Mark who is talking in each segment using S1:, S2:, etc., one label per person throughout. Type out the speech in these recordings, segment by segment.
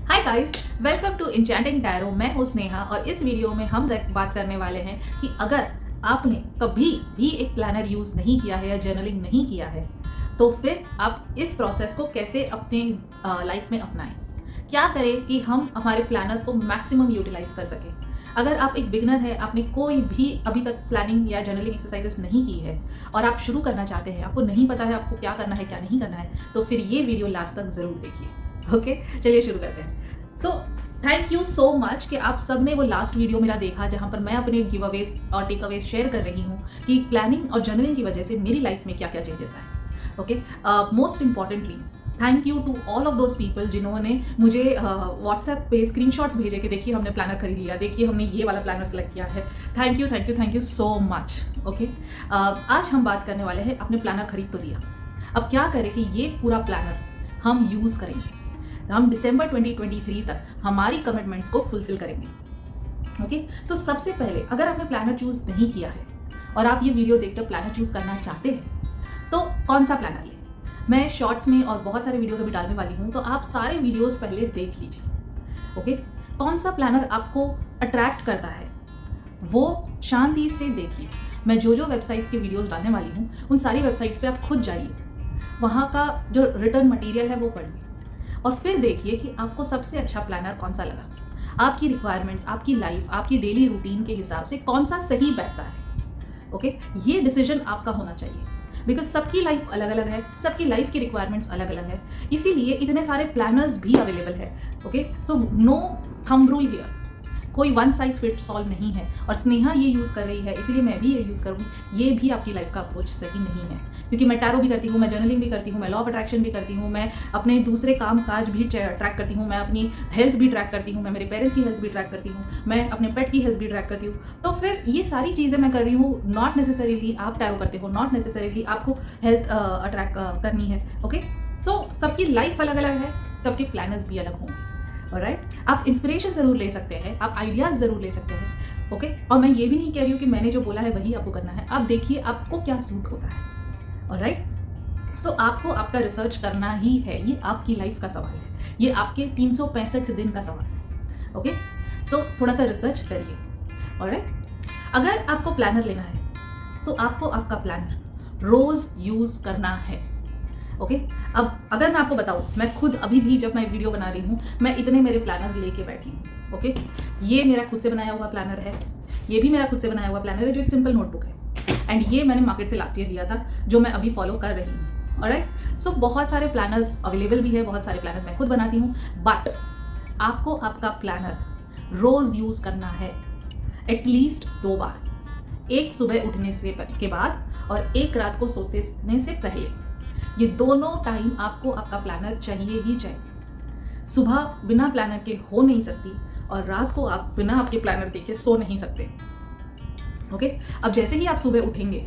S1: Hi guys, welcome to Enchanting Tarot. मैं हूँ स्नेहा और इस वीडियो में हम बात करने वाले हैं कि अगर आपने कभी भी एक प्लानर यूज़ नहीं किया है या जर्नलिंग नहीं किया है तो फिर आप इस प्रोसेस को कैसे अपने लाइफ में अपनाएं। क्या करें कि हम हमारे प्लानर्स को मैक्सिमम यूटिलाइज कर सकें। अगर आप एक बिगनर है, आपने कोई भी अभी तक प्लानिंग या जर्नलिंग एक्सरसाइजेस नहीं की है और आप शुरू करना चाहते हैं, आपको नहीं पता है आपको क्या करना है क्या नहीं करना है, तो फिर ये वीडियो लास्ट तक ज़रूर देखिए। ओके, चलिए शुरू करते हैं। So thank you so much कि आप सब ने वो लास्ट वीडियो मेरा देखा जहाँ पर मैं अपने गिव अवेज और टेक अवेज शेयर कर रही हूँ कि प्लानिंग और जर्नलिंग की वजह से मेरी लाइफ में क्या क्या चेंजेस आए। Okay, most importantly thank you to all of those people जिन्होंने मुझे व्हाट्सएप पे स्क्रीनशॉट्स भेजे कि देखिए हमने प्लानर खरीद लिया, देखिए हमने ये वाला प्लानर सेलेक्ट किया है। Thank you thank you thank you so much. Okay, आज हम बात करने वाले हैं, अपने प्लानर खरीद तो लिया, अब क्या करें कि ये पूरा प्लानर हम यूज़ करेंगे, हम दिसंबर 2023 तक हमारी कमिटमेंट्स को फुलफिल करेंगे। ओके, तो सबसे पहले अगर आपने प्लानर चूज़ नहीं किया है और आप ये वीडियो देखकर प्लानर चूज़ करना चाहते हैं तो कौन सा प्लानर लें। मैं शॉर्ट्स में और बहुत सारे वीडियोस अभी डालने वाली हूँ, तो आप सारे वीडियोस पहले देख लीजिए। ओके, कौन सा प्लानर आपको अट्रैक्ट करता है वो शांति से देखिए। मैं जो जो वेबसाइट के वीडियोस डालने वाली हूँ उन सारी वेबसाइट्स पे आप खुद जाइए, वहाँ का जो रिटर्न मटेरियल है वो पढ़िए और फिर देखिए कि आपको सबसे अच्छा प्लानर कौन सा लगा। आपकी रिक्वायरमेंट्स, आपकी लाइफ, आपकी डेली रूटीन के हिसाब से कौन सा सही बैठता है। ओके, ये डिसीजन आपका होना चाहिए, बिकॉज सबकी लाइफ अलग अलग है, सबकी लाइफ की रिक्वायरमेंट्स अलग अलग है, इसीलिए इतने सारे प्लानर्स भी अवेलेबल है। Okay, so no thumb rule here, कोई वन साइज फिट्स ऑल नहीं है। और स्नेहा ये यूज़ कर रही है इसलिए मैं भी ये यूज़ करूँगी, ये भी आपकी लाइफ का अप्रोच सही नहीं है, क्योंकि मैं टैरो भी करती हूँ, मैं जर्नलिंग भी करती हूँ, मैं लॉ ऑफ अट्रैक्शन भी करती हूँ, मैं अपने दूसरे काम काज भी ट्रैक करती हूँ, मैं अपनी हेल्थ भी ट्रैक करती हूँ, मैं मेरे पेरेंट्स की हेल्थ भी ट्रैक करती हूँ, मैं अपने पेट की हेल्थ भी ट्रैक करती हूँ। तो फिर ये सारी चीज़ें मैं कर रही हूँ, नॉट नेसेसरीली आप टैरो करते हो, नॉट नेसेसरीली आपको हेल्थ अट्रैक करनी है। ओके, सो सबकी लाइफ अलग अलग है, सबके प्लानर्स भी अलग होंगे। ऑलराइट, आप इंस्पिरेशन ज़रूर ले सकते हैं, आप आइडियाज़ ज़रूर ले सकते हैं। ओके, और मैं ये भी नहीं कह रही हूँ कि मैंने जो बोला है वही आपको करना है, आप देखिए आपको क्या सूट होता है। ऑलराइट, सो आपको आपका रिसर्च करना ही है, ये आपकी लाइफ का सवाल है, ये आपके 365 दिन का सवाल है। ओके, सो थोड़ा सा रिसर्च करिए। ऑलराइट, अगर आपको प्लानर लेना है तो आपको आपका प्लानर रोज़ यूज़ करना है। ओके, अब अगर मैं आपको बताऊँ, मैं खुद अभी भी जब मैं वीडियो बना रही हूँ मैं इतने मेरे प्लानर्स लेके बैठी हूँ। ओके, ये मेरा खुद से बनाया हुआ प्लानर है, ये भी मेरा खुद से बनाया हुआ प्लानर है जो एक सिंपल नोटबुक है, एंड ये मैंने मार्केट से लास्ट ईयर लिया था जो मैं अभी फॉलो कर रही हूँ। ऑलराइट, सो बहुत सारे प्लानर्स अवेलेबल भी है, बहुत सारे प्लानर्स मैं खुद बनाती हूँ, बट आपको आपका प्लानर रोज़ यूज़ करना है, एटलीस्ट 2 बार, एक सुबह उठने से के बाद और एक रात को सोने से पहले। ये दोनों टाइम आपको आपका प्लानर चाहिए ही चाहिए। सुबह बिना प्लानर के हो नहीं सकती और रात को आप बिना आपके प्लानर देखे सो नहीं सकते। ओके, अब जैसे ही आप सुबह उठेंगे,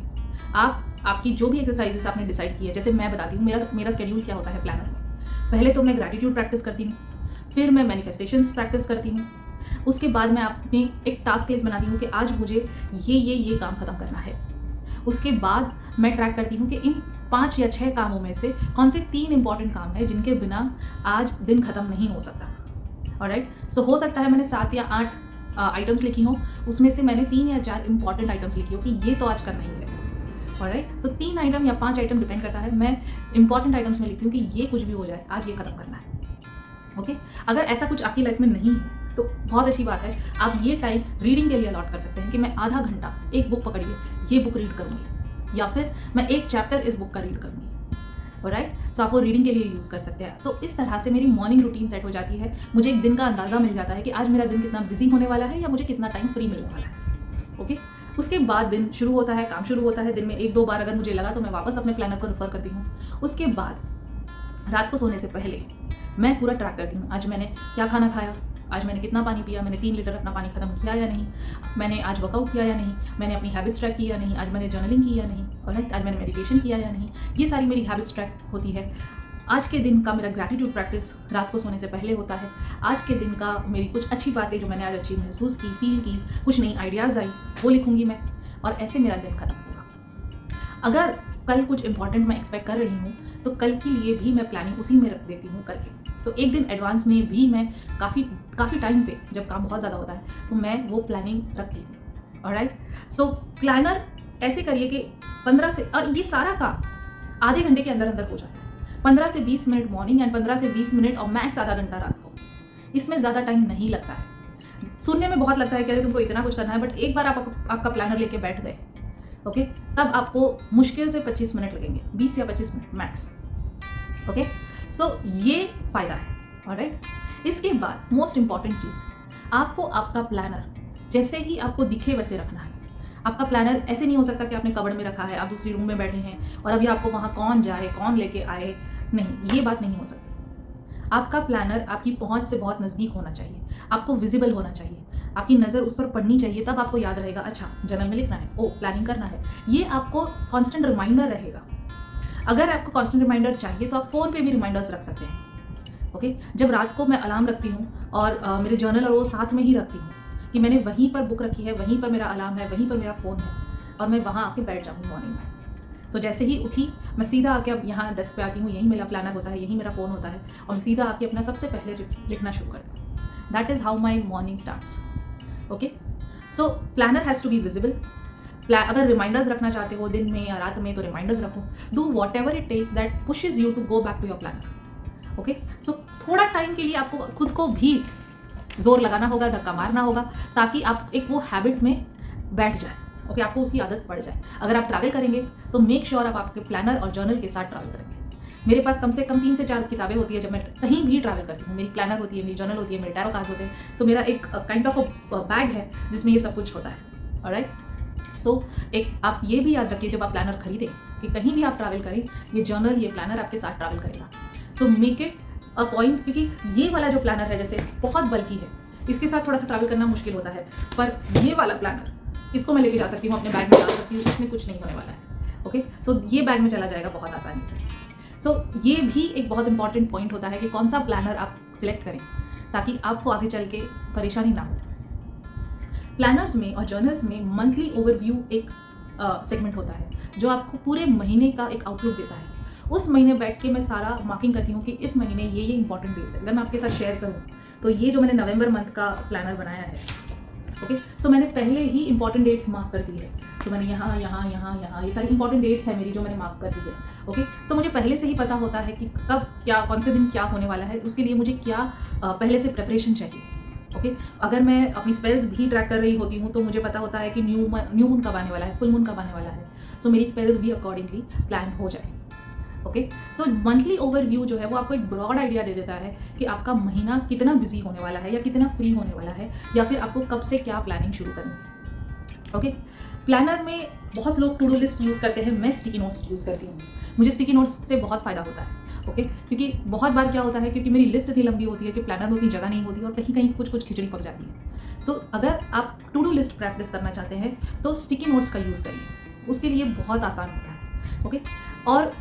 S1: आपकी जो भी एक्सरसाइजेस आपने डिसाइड की है, जैसे मैं बताती हूँ मेरा स्केड्यूल क्या होता है प्लानर में। पहले तो मैं ग्रैटिट्यूड प्रैक्टिस करती हूँ, फिर मैं मैनिफेस्टेशंस प्रैक्टिस करती हूँ, उसके बाद मैं अपनी एक टास्क लिस्ट बनाती हूँ कि आज मुझे ये काम खत्म करना है। उसके बाद मैं ट्रैक करती हूँ कि इन 5 या 6 कामों में से कौन से 3 इंपॉर्टेंट काम है जिनके बिना आज दिन खत्म नहीं हो सकता। ऑलराइट, सो हो सकता है मैंने 7 या 8 आइटम्स लिखी हो, उसमें से मैंने 3 या 4 इंपॉर्टेंट आइटम्स लिखी हो कि ये तो आज करना ही है। ऑलराइट, तो 3 आइटम या 5 आइटम डिपेंड करता है, मैं इंपॉर्टेंट आइटम्स में लिखती हूँ कि ये कुछ भी हो जाए आज ये खत्म करना है। ओके, अगर ऐसा कुछ आपकी लाइफ में नहीं है तो बहुत अच्छी बात है, आप ये टाइम रीडिंग के लिए अलॉट कर सकते हैं कि मैं आधा घंटा एक बुक पकड़िए, ये बुक रीड करूँगी, या फिर मैं एक चैप्टर इस बुक का रीड करूँगी। ऑलराइट, सो आप वो रीडिंग के लिए यूज़ कर सकते हैं। तो इस तरह से मेरी मॉर्निंग रूटीन सेट हो जाती है, मुझे एक दिन का अंदाज़ा मिल जाता है कि आज मेरा दिन कितना बिजी होने वाला है या मुझे कितना टाइम फ्री मिलने वाला है। ओके, उसके बाद दिन शुरू होता है, काम शुरू होता है। दिन में 1-2 बार अगर मुझे लगा तो मैं वापस अपने प्लानर को रेफर करती हूँ। उसके बाद रात को सोने से पहले मैं पूरा ट्रैक करती हूँ, आज मैंने क्या खाना खाया, आज मैंने कितना पानी पिया, मैंने 3 लीटर अपना पानी खत्म किया या नहीं, मैंने आज वर्कआउट किया या नहीं, मैंने अपनी हैबिट्स ट्रैक की या नहीं, आज मैंने जर्नलिंग की या नहीं, और आज मैंने मेडिटेशन किया या नहीं। ये सारी मेरी हैबिट्स ट्रैक होती है। आज के दिन का मेरा ग्रैटिट्यूड प्रैक्टिस रात को सोने से पहले होता है। आज के दिन का मेरी कुछ अच्छी बातें जो मैंने आज अच्छी महसूस की, फील की, कुछ नई आइडियाज़ आई, वो लिखूंगी मैं, और ऐसे मेरा दिन खत्म होगा। अगर कल कुछ इंपॉर्टेंट मैं एक्सपेक्ट कर रही हूँ तो कल के लिए भी मैं प्लानिंग उसी में रख देती हूँ करके। सो एक दिन एडवांस में भी मैं काफ़ी टाइम पे, जब काम बहुत ज़्यादा होता है, तो मैं वो प्लानिंग रखती हूँ। ऑलराइट, सो प्लानर ऐसे करिए कि 15 से, और ये सारा काम आधे घंटे के अंदर अंदर हो जाता है। 15 से 20 मिनट मॉर्निंग एंड 15 से 20 मिनट और मैक्स आधा घंटा रात को। इसमें ज़्यादा टाइम नहीं लगता है। सुनने में बहुत लगता है कि अरे तुमको इतना कुछ करना है, बट एक बार आपका प्लानर लेके बैठ गए, ओके, तब आपको मुश्किल से 25 मिनट लगेंगे, 20 या 25 मिनट मैक्स। ओके, सो ये फ़ायदा है। ऑलराइट, इसके बाद मोस्ट इंपॉर्टेंट चीज़, आपको आपका प्लानर जैसे ही आपको दिखे वैसे रखना है। आपका प्लानर ऐसे नहीं हो सकता कि आपने कबर्ड में रखा है, आप दूसरी रूम में बैठे हैं और अभी आपको वहाँ कौन जाए, कौन लेके आए, नहीं, ये बात नहीं हो सकती। आपका प्लानर आपकी पहुंच से बहुत नज़दीक होना चाहिए, आपको विजिबल होना चाहिए, आपकी नज़र उस पर पड़नी चाहिए, तब आपको याद रहेगा अच्छा जर्नल में लिखना है, ओ प्लानिंग करना है। ये आपको कांस्टेंट रिमाइंडर रहेगा। अगर आपको कांस्टेंट रिमाइंडर चाहिए तो आप फ़ोन पे भी रिमाइंडर्स रख सकते हैं। ओके, जब रात को मैं अलार्म रखती हूँ और मेरे जर्नल और वो साथ में ही रखती हूँ कि मैंने वहीं पर बुक रखी है, वहीं पर मेरा अलार्म है, वहीं पर मेरा फ़ोन है, और मैं वहाँ आके बैठ जाऊँगी मॉर्निंग में। सो जैसे ही उठी मैं सीधा आके अब यहाँ डेस्क पे आती हूँ, यहीं मेरा प्लानर होता है, यहीं मेरा फ़ोन होता है, और मैं सीधा आके अपना सबसे पहले लिखना शुरू करती हूँ। That is how my morning starts. Okay, so planner has to be visible. अगर रिमाइंडर्स रखना चाहते हो दिन में या रात में तो रिमाइंडर्स रखो। Do whatever it takes that pushes you to go back to your planner. Okay, so थोड़ा टाइम के लिए आपको खुद को भी जोर लगाना होगा, धक्का मारना होगा, ताकि आप एक वो हैबिट में बैठ जाए। ओके, आपको उसकी आदत पड़ जाए। अगर आप ट्रैवल करेंगे तो मेक श्योर आप आपके प्लानर और जर्नल के साथ ट्रैवल करेंगे। मेरे पास कम से कम 3 से 4 किताबें होती है जब मैं कहीं भी ट्रैवल करती हूँ। मेरी प्लानर होती है, मेरी जर्नल होती है, मेरे टैरो कार्ड्स होते हैं। सो मेरा एक काइंड ऑफ बैग है जिसमें ये सब कुछ होता है। ऑलराइट, सो एक आप ये भी याद रखिए जब आप प्लानर खरीदें कि कहीं भी आप ट्रैवल करें, ये जर्नल, ये प्लानर आपके साथ ट्रैवल करेगा। So make it a point, क्योंकि ये वाला जो प्लानर है जैसे बहुत बल्कि है, इसके साथ थोड़ा सा ट्रैवल करना मुश्किल होता है, पर ये वाला प्लानर इसको मैं लेके जा सकती हूँ, अपने बैग में डाल सकती हूँ, इसमें कुछ नहीं होने वाला है। ओके, सो ये बैग में चला जाएगा बहुत आसानी से। सो ये भी एक बहुत इंपॉर्टेंट पॉइंट होता है कि कौन सा प्लानर आप सिलेक्ट करें ताकि आपको आगे चल के परेशानी ना हो। प्लानर्स में और जर्नल्स में मंथली ओवरव्यू एक सेगमेंट होता है जो आपको पूरे महीने का एक आउटलुक देता है। उस महीने बैठ के मैं सारा मार्किंग करती हूँ कि इस महीने ये इंपॉर्टेंट डेट्स है। अगर मैं आपके साथ शेयर करूँ तो ये जो मैंने नवंबर मंथ का प्लानर बनाया है, ओके, सो मैंने पहले ही इंपॉर्टेंट डेट्स मार्क कर दी है। तो मैंने यहाँ ये सारी इंपॉर्टेंट डेट्स है मेरी जो मैंने मार्क कर दी है। ओके, सो मुझे पहले से ही पता होता है कि कब क्या, कौन से दिन क्या होने वाला है, उसके लिए मुझे क्या पहले से प्रेपरेशन चाहिए। ओके, अगर मैं अपनी स्पेल्स भी ट्रैक कर रही होती हूँ तो मुझे पता होता है कि न्यू मून कब आने वाला है, फुल मून कब आने वाला है, सो मेरी स्पेल्स भी अकॉर्डिंगली प्लान हो जाए। ओके, सो मंथली ओवरव्यू जो है वो आपको एक ब्रॉड आइडिया दे देता है कि आपका महीना कितना बिजी होने वाला है या कितना फ्री होने वाला है, या फिर आपको कब से क्या प्लानिंग शुरू करनी है। ओके, प्लानर में बहुत लोग टू डू लिस्ट यूज़ करते हैं, मैं स्टिकी नोट्स यूज़ करती हूँ। मुझे स्टिकी नोट्स से बहुत फ़ायदा होता है। ओके, क्योंकि बहुत बार क्या होता है, क्योंकि मेरी लिस्ट इतनी लंबी होती है कि प्लानर में उतनी जगह नहीं होती और कहीं कहीं कुछ खिचड़ी पक जाती है। सो अगर आप टू डू लिस्ट प्रैक्टिस करना चाहते हैं तो स्टिकी नोट्स का यूज़ करिए, उसके लिए बहुत आसान होता है। ओके, और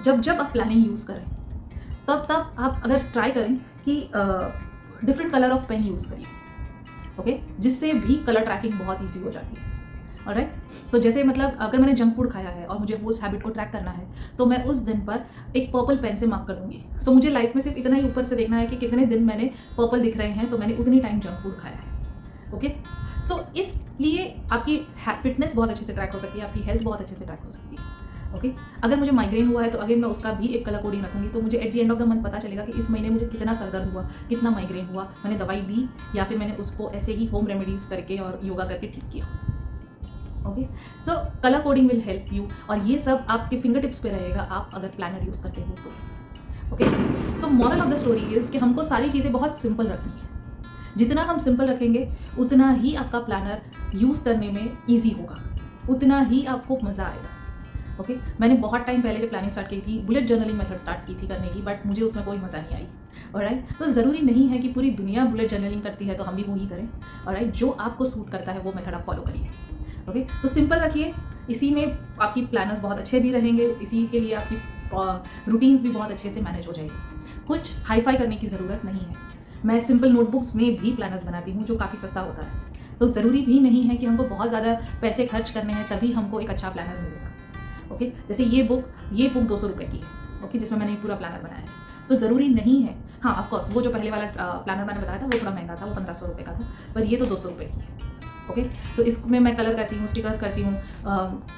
S1: जब आप प्लानिंग यूज़ करें तब आप अगर ट्राई करें कि different colour of pen use करिए। ओके, जिससे भी कलर ट्रैकिंग बहुत ईजी हो जाती है। ऑलराइट, सो जैसे मतलब अगर मैंने जंक फूड खाया है और मुझे उस हैबिट को ट्रैक करना है तो मैं उस दिन पर एक पर्पल पेन से मार्क कर दूंगी। सो मुझे लाइफ में सिर्फ इतना ही ऊपर से देखना है कि कितने दिन मैंने पर्पल दिख रहे हैं, तो मैंने उतनी टाइम जंक फूड खाया है। ओके, सो इसलिए आपकी फिटनेस बहुत अच्छे से ट्रैक हो सकती है, आपकी हेल्थ बहुत अच्छे से ट्रैक हो सकती है। ओके, अगर मुझे माइग्रेन हुआ है तो अगर मैं उसका भी एक कलर कोडिंग रखूँगी तो मुझे at the end of the month पता चलेगा कि इस महीने मुझे कितना सरदर्द हुआ, कितना माइग्रेन हुआ, मैंने दवाई ली या फिर मैंने उसको ऐसे ही होम रेमेडीज़ करके और योगा करके ठीक किया। Okay, so colour coding will help you, और ये सब आपके फिंगर टिप्स पे रहेगा आप अगर प्लानर यूज़ करते हो तो। Okay, so moral of the story is कि हमको सारी चीज़ें बहुत सिंपल रखनी है। जितना हम सिंपल रखेंगे उतना ही आपका प्लानर यूज़ करने में ईजी होगा, उतना ही आपको मज़ा आएगा। ओके, मैंने बहुत टाइम पहले जब प्लानिंग स्टार्ट की थी, बुलेट जर्नलिंग मेथड स्टार्ट की थी करने की, बट मुझे उसमें कोई मज़ा नहीं आई। ऑलराइट, तो ज़रूरी नहीं है कि पूरी दुनिया बुलेट जर्नलिंग करती है तो हम भी वो ही करें। ऑलराइट, जो आपको सूट करता है वो मेथड आप फॉलो करिए। ओके, सो सिंपल रखिए, इसी में आपकी प्लानर्स बहुत अच्छे भी रहेंगे, इसी के लिए आपकी रूटीन्स भी बहुत अच्छे से मैनेज हो जाएगी। कुछ हाई फाई करने की ज़रूरत नहीं है। मैं सिंपल नोटबुक्स में भी प्लानर्स बनाती हूँ जो काफ़ी सस्ता होता है, तो ज़रूरी भी नहीं है कि हमको बहुत ज़्यादा पैसे खर्च करने हैं तभी हमको एक अच्छा प्लानर मिलेगा। ओके, जैसे ये बुक 200 रुपये की है। ओके, जिसमें मैंने पूरा प्लानर बनाया है। सो ज़रूरी नहीं है। हाँ, ऑफकोर्स वो जो पहले वाला प्लानर मैंने बताया था वो थोड़ा महंगा था, वो 1500 रुपये का था, पर ये तो 200 रुपये की है। ओके, सो इसमें मैं कलर करती हूँ, स्टिकर्स करती हूँ,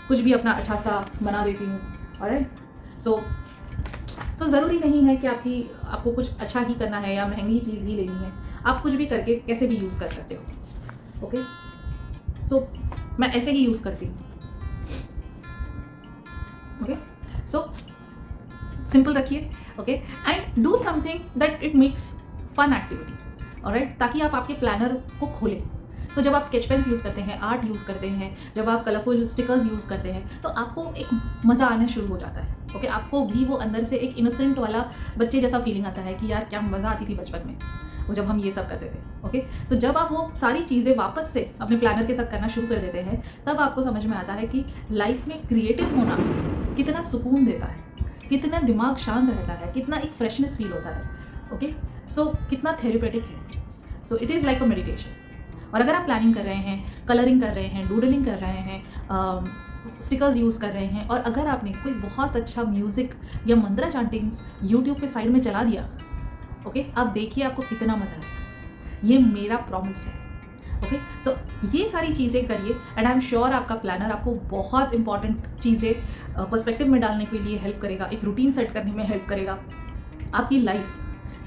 S1: कुछ भी अपना अच्छा सा बना देती हूँ। ऑलराइट, सो ज़रूरी नहीं है कि आपको कुछ अच्छा ही करना है या महंगी चीज़ ही लेनी है। आप कुछ भी करके कैसे भी यूज़ कर सकते हो। ओके, सो मैं ऐसे ही यूज़ करती हूँ। ओके, सो सिंपल रखिए। Okay, and do something that it makes fun activity. Alright, ताकि आप आपके प्लानर को खोलें। तो जब आप स्केच पेन्स यूज़ करते हैं, आर्ट यूज़ करते हैं, जब आप कलरफुल स्टिकर्स यूज़ करते हैं, तो आपको एक मज़ा आना शुरू हो जाता है। ओके, आपको भी वो अंदर से एक इनोसेंट वाला बच्चे जैसा फीलिंग आता है कि यार क्या मज़ा आती थी बचपन में वो जब हम ये सब करते थे। ओके, सो जब आप वो सारी चीज़ें वापस से अपने प्लानर के साथ करना शुरू कर देते हैं, तब आपको समझ में आता है कि लाइफ में क्रिएटिव होना कितना सुकून देता है, कितना दिमाग शांत रहता है, कितना एक फ्रेशनेस फील होता है। ओके, सो कितना थेरेपेटिक है। So it is like a meditation. और अगर आप प्लानिंग कर रहे हैं, कलरिंग कर रहे हैं, डूडलिंग कर रहे हैं, स्टिकर्स यूज़ कर रहे हैं, और अगर आपने कोई बहुत अच्छा म्यूज़िक या मंत्रा चैंटिंग्स यूट्यूब पे साइड में चला दिया, ओके, आप देखिए आपको कितना मज़ा आएगा। ये मेरा प्रॉमिस है। ओके, सो ये सारी चीज़ें करिए एंड आई एम श्योर आपका प्लानर आपको बहुत इंपॉर्टेंट चीज़ें पर्सपेक्टिव में डालने के लिए हेल्प करेगा, एक रूटीन सेट करने में हेल्प करेगा। आपकी लाइफ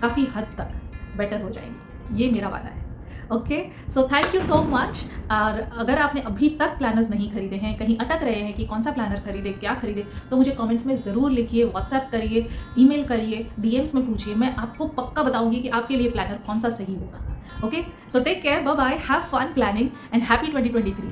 S1: काफ़ी हद तक बेटर हो जाएगी, ये मेरा वादा है। Okay, so thank you so much. और अगर आपने अभी तक प्लानर्स नहीं खरीदे हैं, कहीं अटक रहे हैं कि कौन सा प्लानर खरीदे, क्या खरीदे, तो मुझे कमेंट्स में ज़रूर लिखिए, व्हाट्सएप करिए, ईमेल करिए, डीएम्स में पूछिए। मैं आपको पक्का बताऊंगी कि आपके लिए प्लानर कौन सा सही होगा। Okay, so take care, bye bye, have fun planning and happy 2023।